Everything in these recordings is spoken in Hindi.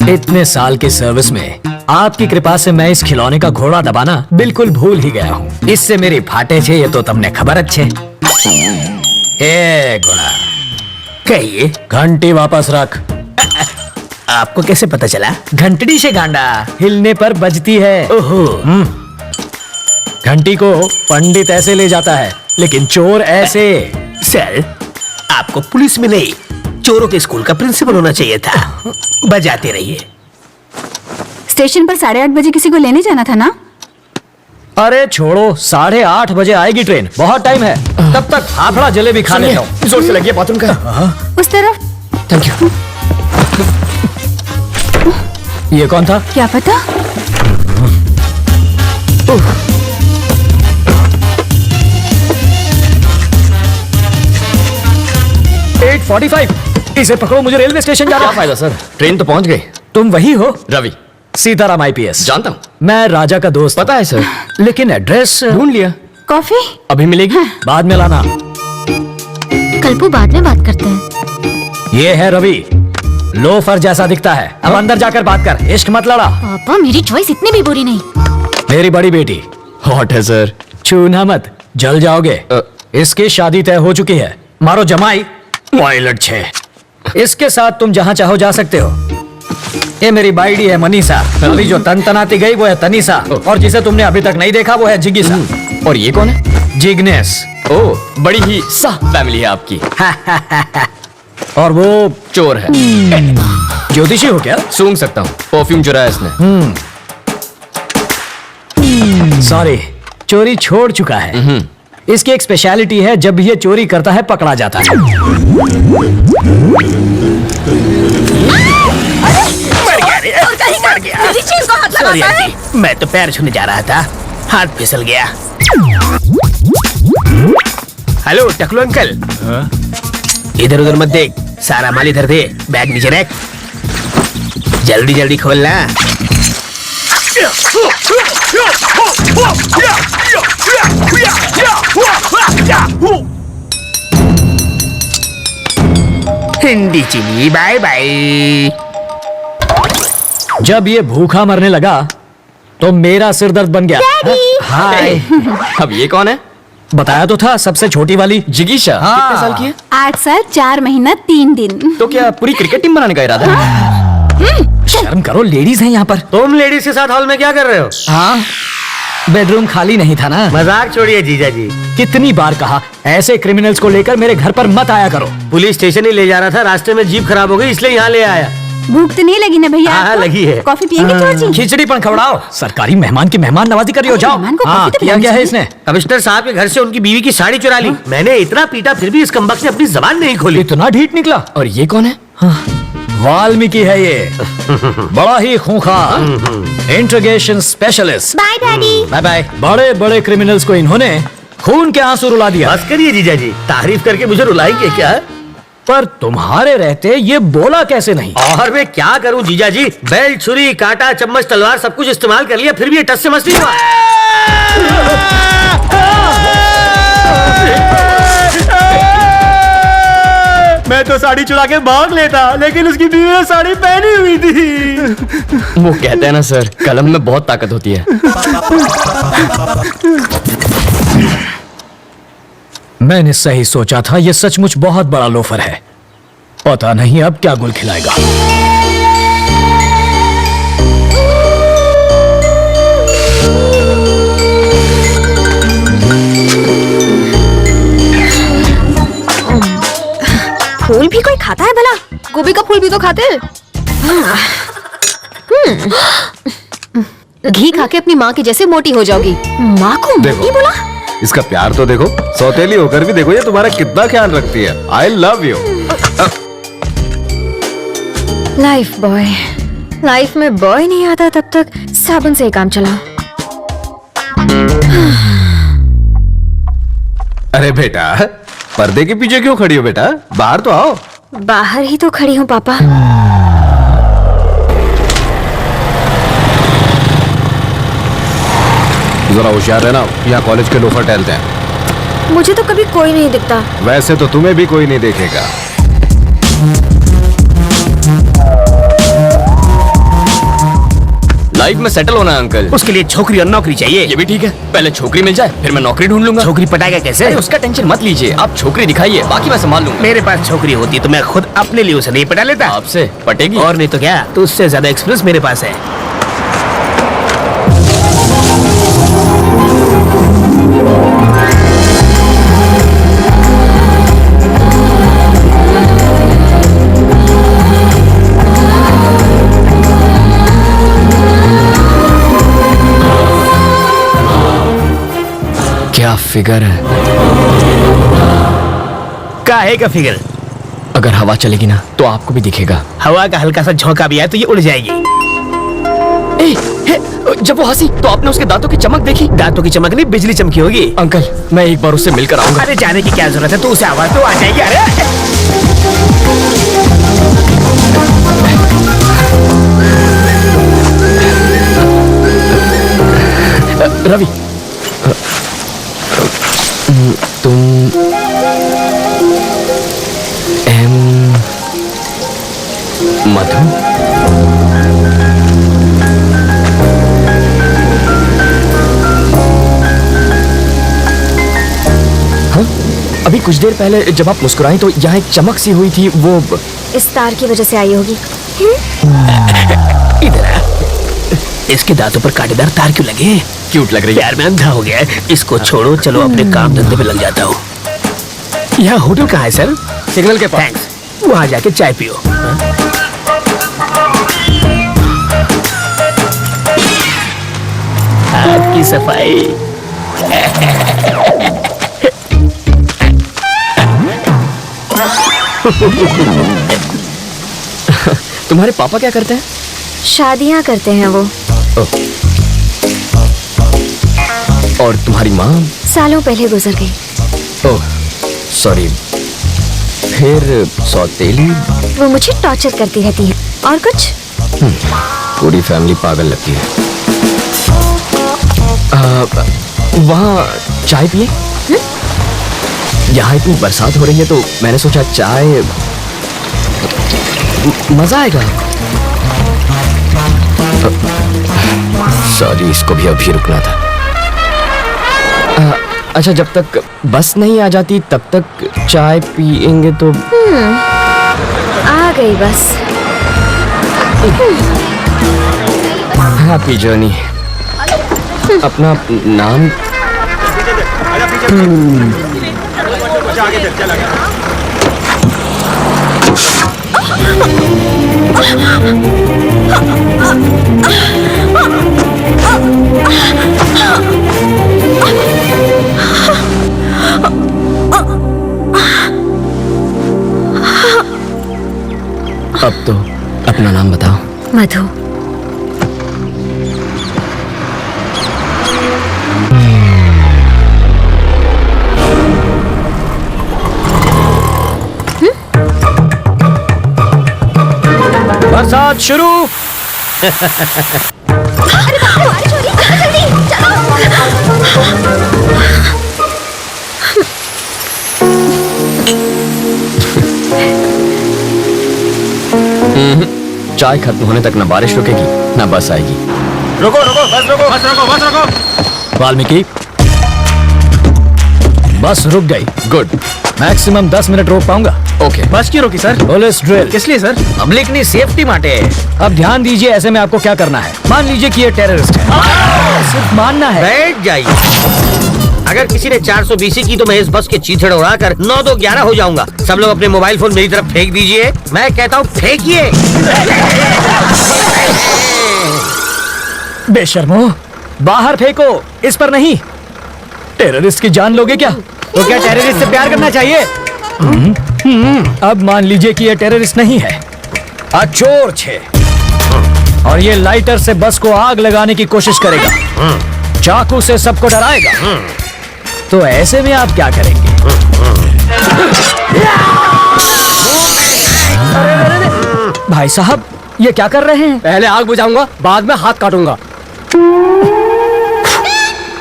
इतने साल की सर्विस में आपकी कृपा से मैं इस खिलौने का घोड़ा दबाना बिल्कुल भूल ही गया हूँ। इससे मेरी फाटे छे ये तो तुमने खबर अच्छे। ए घोड़ा, कहिए। घंटी वापस रख। आपको कैसे पता चला? घंटड़ी से गांडा हिलने पर बजती है। ओहो। घंटी को पंडित ऐसे ले जाता है, लेकिन चोर ऐसे। सर, आपको पुलिस में नहीं, चोरों के स्कूल का प्रिंसिपल होना चाहिए था। बजाते रहिए। स्टेशन पर 8:30 बजे किसी को लेने जाना था ना? अरे छोड़ो, 8:30 बजे आएगी ट्रेन, बहुत टाइम है। तब तक फाफड़ा जलेबी खा लेता हूँ। जोर से लगिए बाथरूम का। उस तरफ। Thank you. ये कौन था? क्या पता। 8:45। इसे पकड़ो, मुझे रेलवे स्टेशन जाना। क्या फायदा सर, ट्रेन तो पहुंच गई। तुम वही हो? रवि। सीताराम IPS। जानता हूँ। मैं राजा का दोस्त। पता है सर, लेकिन एड्रेस ढूंढ लिया। कॉफी अभी मिलेगी? बाद में लाना। कल्पू, बाद में बात करते हैं। ये है रवि, लोफर जैसा दिखता है। अब अंदर जाकर बात कर, इश्क मत लड़ा। पापा, मेरी चॉइस इतनी भी बुरी नहीं। मेरी बड़ी बेटी। हॉट है सर। छूना मत, जल जाओगे। इसकी शादी तय हो चुकी है। मारो जमाई, वायलट 6। इसके साथ तुम जहां चाहो जा सकते हो। ये मेरी बाइडी है मनीषा। अभी जो तनाती गई वो है तनीषा, और जिसे तुमने अभी तक नहीं देखा वो है जिगीसा। और ये कौन है? जिग्नेस। ओह, बड़ी ही सा फैमिली है आपकी। और वो चोर है। ज्योतिषी हो क्या? सूंघ सकता हूँ, परफ्यूम चुराया इसने। सॉरी, चोरी छोड़ चुका है। इसकी एक स्पेशलिटी है, जब ये चोरी करता है पकड़ा जाता है। मर गया। सॉरी आंटी, मैं तो पैर छूने जा रहा था, हाथ फिसल गया। हेलो टकलू अंकल। इधर उधर मत देख, सारा माल इधर दे। बैग नीचे रख, जल्दी जल्दी खोलना। हिंदी चिनी बाय बाय। जब ये भूखा मरने लगा तो मेरा सिर दर्द बन गया। हाय। अब ये कौन है? बताया तो था, सबसे छोटी वाली जिगीशा। कितने साल की है? 8 साल 4 महीना 3 दिन। तो क्या पूरी क्रिकेट टीम बनाने का इरादा है? शर्म करो, लेडीज हैं यहाँ पर। तुम लेडीज के साथ हॉल में क्या कर रहे हो? हाँ, बेडरूम खाली नहीं था ना। मजाक छोड़िए जीजा जी। कितनी बार कहा, ऐसे क्रिमिनल्स को लेकर मेरे घर पर मत आया करो। पुलिस स्टेशन ही ले जा रहा था, रास्ते में जीप खराब हो गई, इसलिए यहाँ ले आया। भूख तो नहीं लगी ना भैया? हाँ, आपको? लगी है। कॉफी पियेंगे चोर जी? खिचड़ी पण खवड़ाओ। सरकारी मेहमान की मेहमान नवाजी कर रही हो, जाओ। मेहमान को हाँ, कॉफी तो किया पिलानी क्या है चाहिए। इसने? कमिश्नर साहब के घर से उनकी बीवी की साड़ी चुरा ली। मैंने इतना पीटा, फिर भी इस कमबख्त ने अपनी जबान नहीं खोली। इतना ढीठ निकला। और ये कौन है? वाल्मीकि है ये। बड़ा ही खूंखार interrogation specialist. Bye daddy. Bye bye. बड़े बड़े क्रिमिनल्स को इन्होंने खून के आंसू रुला दिया। बस करिए जीजा जी, तारीफ करके मुझे रुलाएंगे क्या? पर तुम्हारे रहते ये बोला कैसे नहीं? और मैं क्या करूं जीजा जी, बेल्ट, छुरी, कांटा, चम्मच, तलवार सब कुछ इस्तेमाल कर लिया, फिर भी ये टस से मस नहीं हुआ। मैं तो साड़ी चुरा के भाग लेता, लेकिन उसकी बीवी ने साड़ी पहनी हुई थी। वो कहते हैं ना सर, कलम में बहुत ताकत होती है। मैंने सही सोचा था, ये सचमुच बहुत बड़ा लोफर है। पता नहीं अब क्या गुल खिलाएगा। फूल भी कोई खाता है भला? गोभी का फूल भी तो खाते हैं। घी खा के अपनी माँ की जैसे मोटी हो जाओगी। माँ को मोटी बोला? इसका प्यार तो देखो, सौतेली होकर भी देखो ये तुम्हारा कितना ख्याल रखती है। I love you. Life boy. Life में बॉय नहीं आता तब तक साबुन से ही काम चला। अरे बेटा, पर्दे के पीछे क्यों खड़ी हो बेटा? बाहर तो आओ। बाहर ही तो खड़ी हूँ पापा। जरा होशियार रहना, यहाँ कॉलेज के लोफर टहलते हैं। मुझे तो कभी कोई नहीं दिखता। वैसे तो तुम्हें भी कोई नहीं देखेगा। लाइफ में सेटल होना है अंकल। उसके लिए छोकरी और नौकरी चाहिए। ये भी ठीक है, पहले छोकरी मिल जाए फिर मैं नौकरी ढूंढ लूंगा। छोकरी पटाएगा कैसे? अरे उसका टेंशन मत लीजिए, आप छोकरी दिखाइए, बाकी मैं संभाल लूंगा। मेरे पास छोकरी होती तो मैं खुद अपने लिए उसे नहीं पटा लेता। आपसे पटेगी? और नहीं तो क्या, तो उससे ज्यादा एक्सपीरियंस मेरे पास है। क्या फिगर है? काहे का फिगर? अगर हवा चलेगी ना तो आपको भी दिखेगा। हवा का हल्का सा झोंका भी आए तो ये उड़ जाएगी। ए, हे, जब वो हंसी तो आपने उसके दांतों की चमक देखी? दांतों की चमक नहीं, बिजली चमकी होगी। अंकल मैं एक बार उससे मिलकर आऊंगा। अरे जाने की क्या जरूरत है, तो उसे आवाज तो आ जाएगी। अरे रवि, तुम मधु? हाँ? अभी कुछ देर पहले जब आप मुस्कुराई तो यहाँ एक चमक सी हुई थी, वो इस तार की वजह से आई होगी। इधर आ। इसके दांतों पर कांटेदार तार क्यों लगे? क्यूट लग रही है। प्यार में अंधा हो गया है। इसको छोड़ो, चलो अपने काम धंधे पे लग जाता हूँ। यहाँ होटल कहाँ है सर? सिग्नल के पास। थैंक्स। वहाँ जाके चाय पियो। आपकी सफाई। तुम्हारे पापा क्या करते हैं? शादियां करते हैं वो। और तुम्हारी माँ? सालों पहले गुजर गई। Oh sorry. फिर सौतेली? वो मुझे टॉर्चर करती रहती है। और कुछ? पूरी फैमिली पागल लगती है। वहाँ चाय पिए? यहाँ इतनी बरसात हो रही है तो मैंने सोचा चाय मजा आएगा। सॉरी, इसको भी अभी रुकना था। अच्छा, जब तक बस नहीं आ जाती तब तक चाय पिएंगे तो? आ गई बस। Happy journey. अपना नाम? अब तो अपना नाम बताओ। मधु। बरसात शुरू। चाय खत्म होने तक ना बारिश रुकेगी ना बस आएगी। रुको रुको, बस रुको, बस रुको, बस रुको। वाल्मीकि, बस रुक गई। गुड। मैक्सिमम 10 मिनट रोक पाऊंगा। ओके। बस क्यों रोकी सर? Police drill. किस लिए सर? पब्लिक ने सेफ्टी माटे। अब ध्यान दीजिए, ऐसे में आपको क्या करना है। मान लीजिए कि ये टेररिस्ट है, सिर्फ मानना है। बैठ जाइए। अगर किसी ने 420 की तो मैं इस बस के चीथड़ उड़ाकर 9-2-11 हो जाऊंगा। सब लोग अपने मोबाइल फोन मेरी तरफ फेंक दीजिए। मैं कहता हूँ फेंकिए। बेशर्मो, बाहर फेंको, इस पर नहीं। टेररिस्ट की जान लोगे क्या? तो क्या टेररिस्ट से प्यार करना चाहिए? अब मान लीजिए कि ये टेररिस्ट नहीं है, चोर छे, और ये लाइटर से बस को आग लगाने की कोशिश करेगा, चाकू से सबको डराएगा। तो ऐसे में आप क्या करेंगे? भाई साहब, ये क्या कर रहे हैं? पहले आग बुझाऊंगा, बाद में हाथ काटूंगा।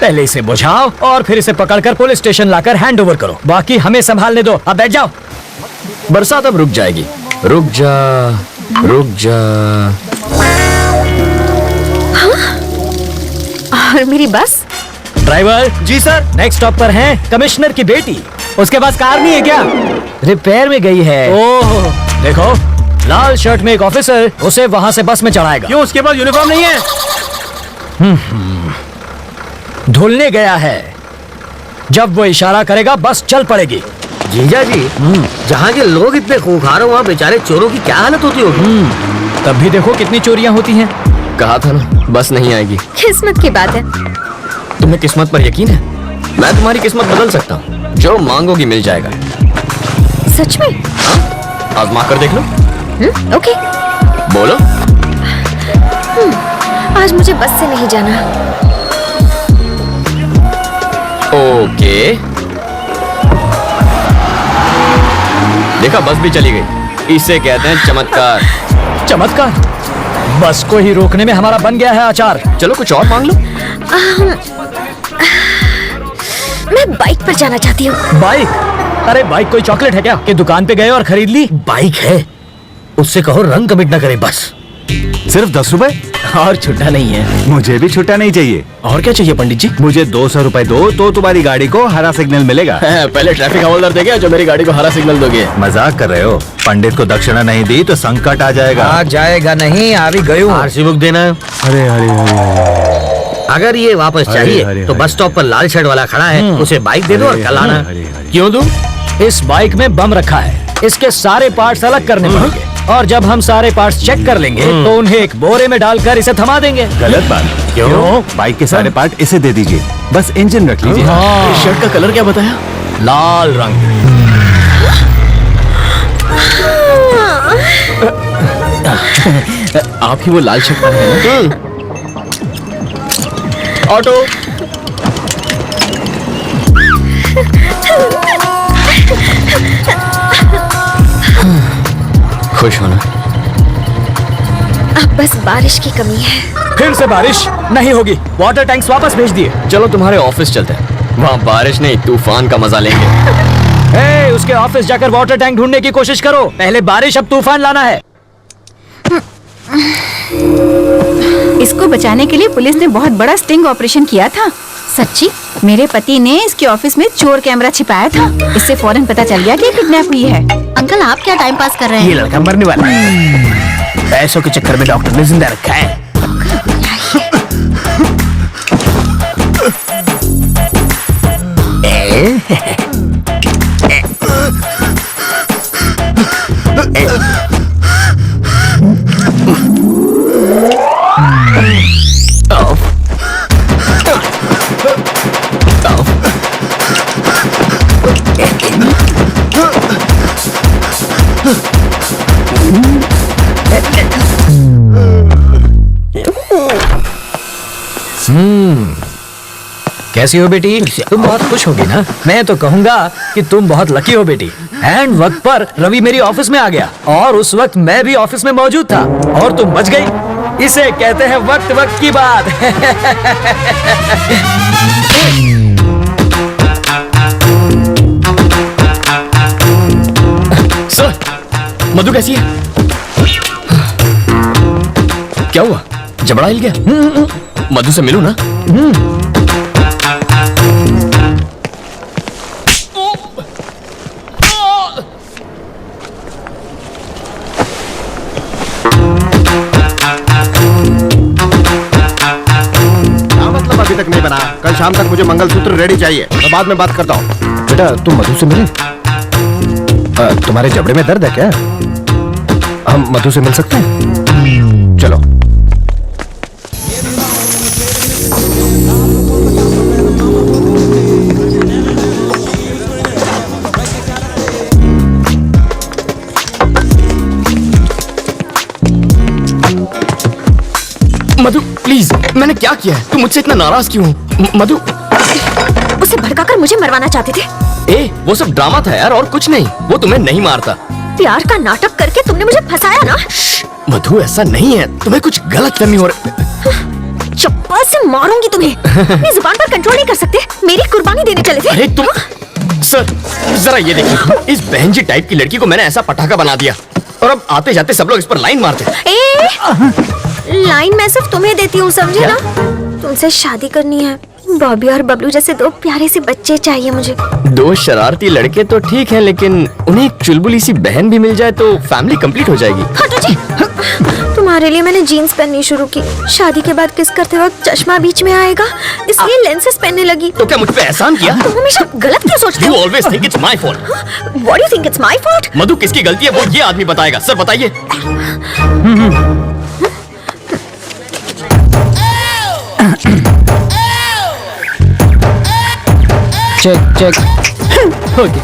पहले इसे बुझाओ और फिर इसे पकड़कर पुलिस स्टेशन लाकर हैंड ओवर करो। बाकी हमें संभालने दो। अब बैठ जाओ। बरसात अब रुक जाएगी। रुक जा, रुक जा। और मेरी बस? ड्राइवर जी सर। नेक्स्ट स्टॉप पर है कमिश्नर की बेटी। उसके पास कार नहीं है क्या? रिपेयर में गई है। ओह देखो, लाल शर्ट में एक ऑफिसर उसे वहां से बस में चढ़ाएगा। क्यों, उसके पास यूनिफॉर्म नहीं है? धुलने गया है। जब वो इशारा करेगा बस चल पड़ेगी। जीजा जी, जहाँ के लोग इतने खूंखार हो, वहाँ बेचारे चोरों की क्या हालत होती होगी? तब भी देखो कितनी चोरियां होती हैं। कहा था ना बस नहीं आएगी। किस्मत की बात है। तुम्हें किस्मत पर यकीन है? मैं तुम्हारी किस्मत बदल सकता हूँ। जो मांगोगी मिल जाएगा। सच में? आजमा कर देख लो। ओके। बोलो। आज मुझे बस से नहीं जाना। ओके। देखा, बस भी चली गई। इसे कहते हैं चमत्कार। चमत्कार? बस को ही रोकने में हमारा बन गया है आचार। चलो कुछ और मांग लो। मैं बाइक पर जाना चाहती हूँ। बाइक? अरे बाइक कोई चॉकलेट है क्या कि दुकान पे गए और खरीद ली? बाइक है, उससे कहो रंग कमिट ना करे बस। सिर्फ 10 रुपए? और छुट्टा नहीं है। मुझे भी छुट्टा नहीं चाहिए। और क्या चाहिए पंडित जी? मुझे 200 रुपए दो तो तुम्हारी गाड़ी को हरा सिग्नल मिलेगा। पहले ट्रैफिक हवलदार देंगे जो मेरी गाड़ी को हरा सिग्नल दोगे। मजाक कर रहे हो? पंडित को दक्षिणा नहीं दी तो संकट आ जाएगा। आ जाएगा नहीं, आ भी गई हूँ। आरसी बुक देना। अरे अरे अरे अगर ये वापस अरे, चाहिए अरे, तो अरे। बस स्टॉप पर लाल शर्ट वाला खड़ा है, उसे बाइक दे दो और कल आना। क्यों दूं? इस बाइक में बम रखा है, इसके सारे पार्ट्स अलग करने पड़ेंगे और जब हम सारे पार्ट्स चेक कर लेंगे तो उन्हें एक बोरे में डालकर इसे थमा देंगे। गलत बात। क्यों? बाइक के सारे पार्ट इसे दे दीजिए, बस इंजन रख लीजिए। हाँ। शर्ट का कलर क्या बताया? लाल रंग। आप ही वो लाल शर्ट वाले हैं ना? ऑटो। खुश होना। अब बस बारिश की कमी है। फिर से बारिश नहीं होगी। वाटर टैंक्स वापस भेज दिए। चलो तुम्हारे ऑफिस चलते हैं। वहाँ बारिश नहीं तूफान का मजा लेंगे। हे, उसके ऑफिस जाकर वाटर टैंक ढूंढने की कोशिश करो। पहले बारिश अब तूफान लाना है। इसको बचाने के लिए पुलिस ने बहुत बड़ा स्टिंग ऑपरेशन किया था। सच्ची? मेरे पति ने इसके ऑफिस में चोर कैमरा छिपाया था। इससे फौरन पता चल गया कि किडनैप हुई है। अंकल आप क्या टाइम पास कर रहे हैं? ये लड़का मरने वाला है। पैसों के चक्कर में डॉक्टर ने जिंदा रखा है। कैसी हो बेटी? तुम बहुत खुश होगी ना? मैं तो कहूंगा कि तुम बहुत लकी हो बेटी। एंड वक्त पर रवि मेरी ऑफिस में आ गया और उस वक्त मैं भी ऑफिस में मौजूद था और तुम बच गई। इसे कहते हैं वक्त वक्त की बात। सर, मधु कैसी है? क्या हुआ? जबड़ा हिल गया? मधु से मिलूं ना? क्या मतलब अभी तक नहीं बना? कल शाम तक मुझे मंगलसूत्र रेडी चाहिए। मैं बाद में बात करता हूँ। बेटा तुम मधु से मिले? तुम्हारे जबड़े में दर्द है क्या? हम मधु से मिल सकते हैं? चलो। मधु प्लीज, मैंने क्या किया है? तुम मुझसे इतना नाराज क्यों हो? मधु। उसे भड़काकर मुझे मरवाना चाहते थे। ए, वो सब ड्रामा था यार, और कुछ नहीं। वो तुम्हें नहीं मारता। प्यार का नाटक करके तुमने मुझे फंसाया ना। मधु ऐसा नहीं है, तुम्हें कुछ गलतफहमी हो रही। चप्पल से मारूंगी तुम्हें। अपनी जुबान पर कंट्रोल नहीं कर सकते। मेरी कुर्बानी देने चले थे। अरे तुम सर, जरा ये देखिए, इस बहन जी टाइप की लड़की को मैंने ऐसा पटाखा बना दिया और अब आते जाते सब लोग इस पर लाइन मारते हैं। लाइन मैं सिर्फ तुम्हें देती हूँ, समझे ना? तुमसे शादी करनी है। बॉबी और बबलू जैसे दो प्यारे से बच्चे चाहिए मुझे। दो शरारती लड़के तो ठीक है, लेकिन उन्हें एक चुलबुली सी बहन भी मिल जाए तो फैमिली कंप्लीट हो जाएगी। हटो जी। तुम्हारे लिए मैंने जीन्स पहननी शुरू की। शादी के बाद किस करते वक्त चश्मा बीच में आएगा, इसलिए लेंसेज पहनने लगी। तो क्या मुझ पे एहसान किया? तुम हमेशा गलत क्यों सोचते You हो? always think it's my fault. What do you think it's my fault? मधु, किसकी गलती है वो ये आदमी बताएगा। सर बताइए। Check check. ओके।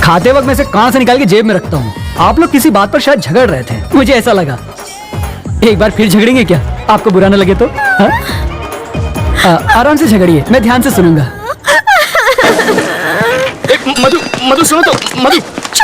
खाते वक्त मैं इसे कहां से निकाल के जेब में रखता हूँ। आप लोग किसी बात पर शायद झगड़ रहे थे, मुझे ऐसा लगा। एक बार फिर झगड़ेंगे क्या? आपको बुरा न लगे तो? हाँ? आराम से झगड़िए, मैं ध्यान से सुनूंगा। मधु, मधु सुनो तो। मधु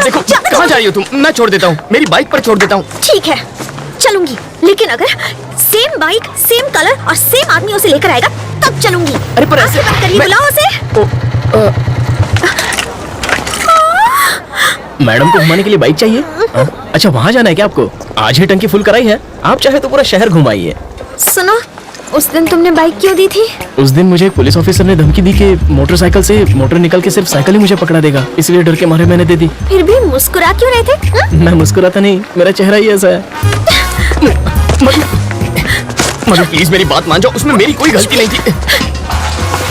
देखो, कहाँ जा रही हो तुम? मैं छोड़ देता हूँ, मेरी बाइक पर छोड़ देता हूँ। ठीक है, चलूंगी, लेकिन अगर सेम बाइक, सेम कलर और सेम आदमी उसे लेकर आएगा तब चलूंगी। अरे पर ऐसे बात करिए, बुलाओ उसे। मैडम को घुमाने के लिए बाइक चाहिए? अच्छा, वहाँ जाना है क्या आपको? आज ही टंकी फुल कराई है, आप चाहे तो पूरा शहर घुमाइए। सुनो, उस दिन तुमने बाइक क्यों दी थी? उस दिन मुझे एक पुलिस ऑफिसर ने धमकी दी कि मोटरसाइकिल से मोटर निकल के सिर्फ साइकिल ही मुझे पकड़ा देगा, इसलिए डर के मारे मैंने दे दी। फिर भी मुस्कुरा क्यों रहे थे? हाँ? मैं मुस्कुराता नहीं, मेरा चेहरा ही ऐसा है। मधु, मधु प्लीज मेरी बात मान जाओ, उसमें मेरी कोई गलती नहीं थी।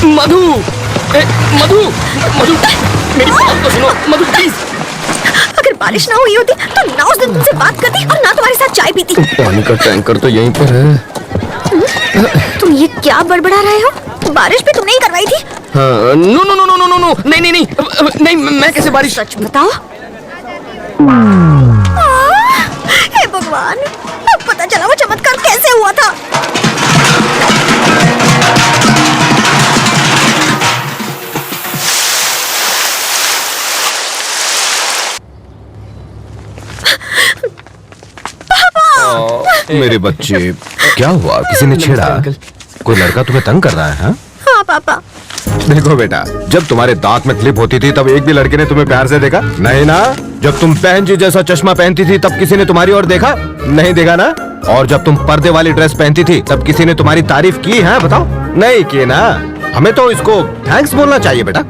मधु, मधु, मधु मेरी बात तो सुनो। मधु प्लीज। अगर बारिश ना हुई होती तो ना उस दिन तुमसे बात करती और ना तुम्हारे साथ चाय पीती। पानी का टैंकर तो यहीं पर है। तुम ये क्या बड़बड़ा रहे हो? बारिश भी तुमने ही करवाई थी। हाँ, no no no no no no, नहीं नहीं नहीं नहीं, मैं कैसे बारिश? सच बताओ। हे भगवान, अब पता चला वो चमत्कार कैसे हुआ था। मेरे बच्चे, क्या हुआ? किसी ने छेड़ा? कोई लड़का तुम्हें तंग कर रहा है? हाँ? हाँ पापा। देखो बेटा, जब तुम्हारे दांत में क्लिप होती थी तब एक भी लड़के ने तुम्हें प्यार से देखा? नहीं ना? जब तुम बहन जी जैसा चश्मा पहनती थी तब किसी ने तुम्हारी ओर देखा? नहीं देखा ना? और जब तुम पर्दे वाली ड्रेस पहनती थी तब किसी ने तुम्हारी तारीफ की है? बताओ, नहीं की ना? हमें तो इसको थैंक्स बोलना चाहिए बेटा।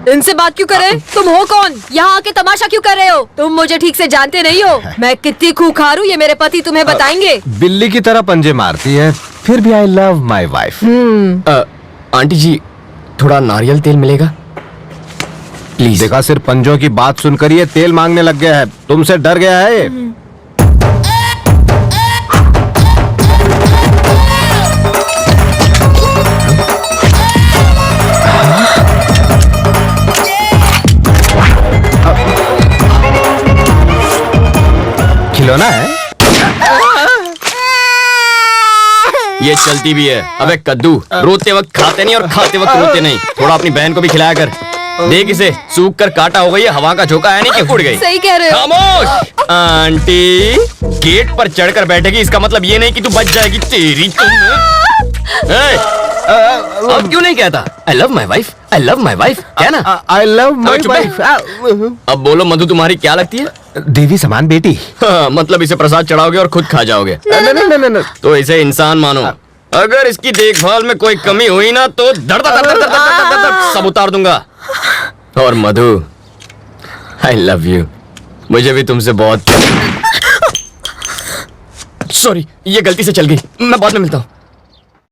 इनसे बात क्यों कर रहे? तुम हो कौन? यहाँ आके तमाशा क्यों कर रहे हो? तुम मुझे ठीक से जानते नहीं हो। मैं कितनी खूंखार हूँ ये मेरे पति तुम्हें बताएंगे। बिल्ली की तरह पंजे मारती है, फिर भी I love my wife. Aunty ji, थोड़ा नारियल तेल मिलेगा प्लीज? देखा, सिर्फ पंजों की बात सुनकर ये तेल मांगने लग गया है। तुमसे डर गया है। खिलौना है? ये चलती भी है। अबे कद्दू, रोते वक्त खाते नहीं और खाते वक्त रोते नहीं। थोड़ा अपनी बहन को भी खिलाया कर। देख इसे, सूख कर काटा हो गई है, हवा का झोंका है नहीं कि उड़ गई। सही कह रहे हो। खामोश। आंटी गेट पर चढ़कर बैठेगी, इसका मतलब ये नहीं कि तू बच जाएगी। तेरी अब क्यों नहीं कहता आई love my wife, I love my wife? क्या ना? आई लव माई चुप है। वाइफ। अब बोलो मधु, तुम्हारी क्या लगती है? देवी समान बेटी। हाँ, मतलब इसे प्रसाद चढ़ाओगे और खुद खा जाओगे? नहीं। तो इसे इंसान मानो। अगर इसकी देखभाल में कोई कमी हुई ना तो दर्द सब उतार दूंगा। और मधु, आई लव यू। मुझे भी तुमसे बहुत। सॉरी, ये गलती से चल गई, मैं बाद में मिलता हूँ।